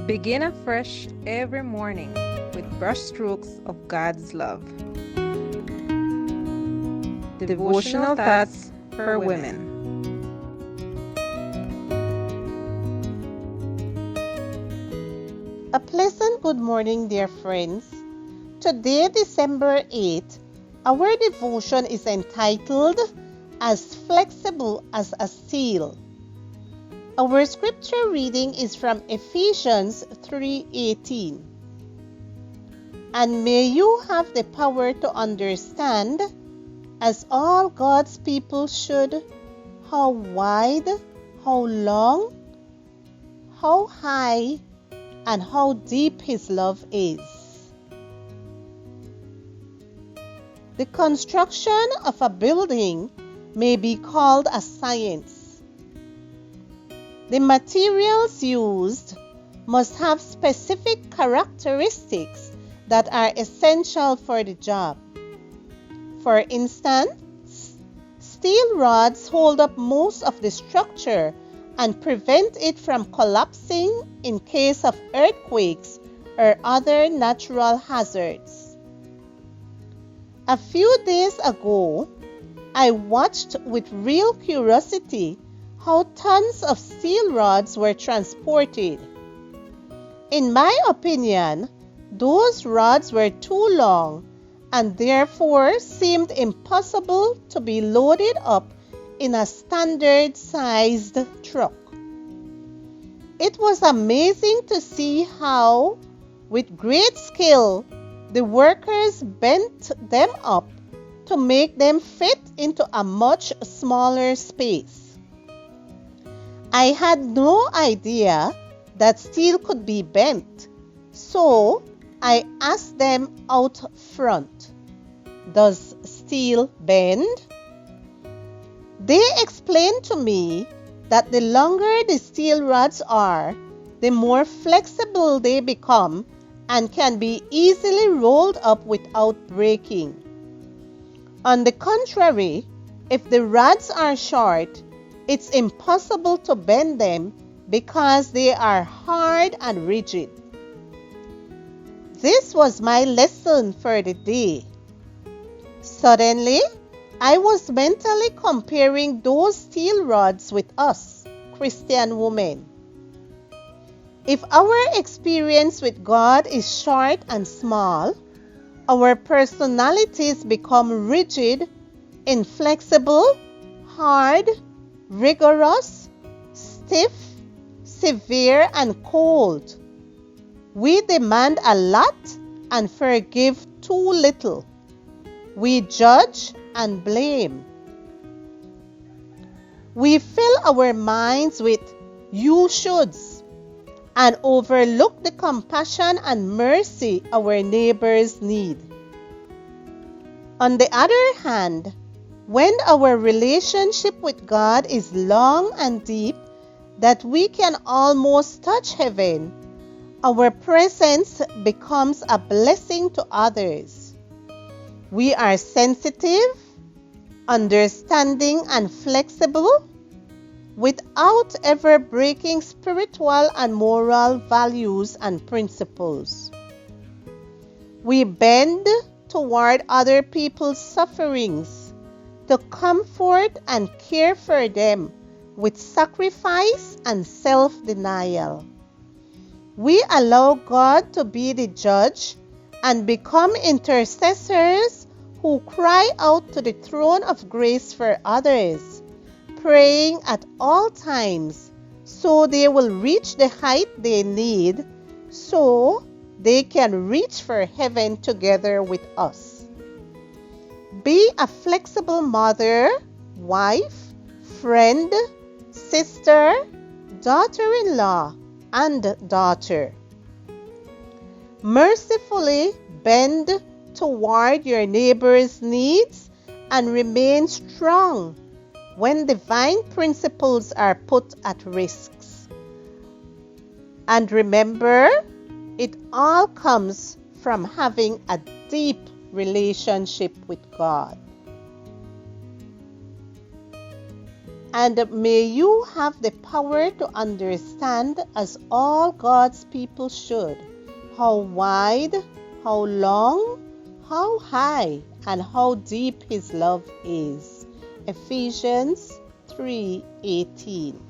Begin afresh every morning with brushstrokes of God's love. Devotional thoughts for women. A pleasant good morning, dear friends. Today, December 8th, our devotion is entitled As Flexible as a Steel. Our scripture reading is from Ephesians 3:18. And may you have the power to understand, as all God's people should, how wide, how long, how high, and how deep His love is. The construction of a building may be called a science. The materials used must have specific characteristics that are essential for the job. For instance, steel rods hold up most of the structure and prevent it from collapsing in case of earthquakes or other natural hazards. A few days ago, I watched with real curiosity how tons of steel rods were transported. In my opinion, those rods were too long and therefore seemed impossible to be loaded up in a standard-sized truck. It was amazing to see how, with great skill, the workers bent them up to make them fit into a much smaller space. I had no idea that steel could be bent, so I asked them out front, "Does steel bend?" They explained to me that the longer the steel rods are, the more flexible they become and can be easily rolled up without breaking. On the contrary, if the rods are short, it's impossible to bend them because they are hard and rigid. This was my lesson for the day. Suddenly, I was mentally comparing those steel rods with us, Christian women. If our experience with God is short and small, our personalities become rigid, inflexible, hard, rigorous, stiff, severe, and cold. We demand a lot and forgive too little. We judge and blame. We fill our minds with "you shoulds" and overlook the compassion and mercy our neighbors need. On the other hand, when our relationship with God is long and deep, that we can almost touch heaven, our presence becomes a blessing to others. We are sensitive, understanding, and flexible without ever breaking spiritual and moral values and principles. We bend toward other people's sufferings to comfort and care for them with sacrifice and self-denial. We allow God to be the judge and become intercessors who cry out to the throne of grace for others, praying at all times so they will reach the height they need so they can reach for heaven together with us. Be a flexible mother, wife, friend, sister, daughter-in-law, and daughter. Mercifully bend toward your neighbor's needs and remain strong when divine principles are put at risk. And remember, it all comes from having a deep relationship with God. And may you have the power to understand, as all God's people should, how wide, how long, how high, and how deep His love is. Ephesians 3:18.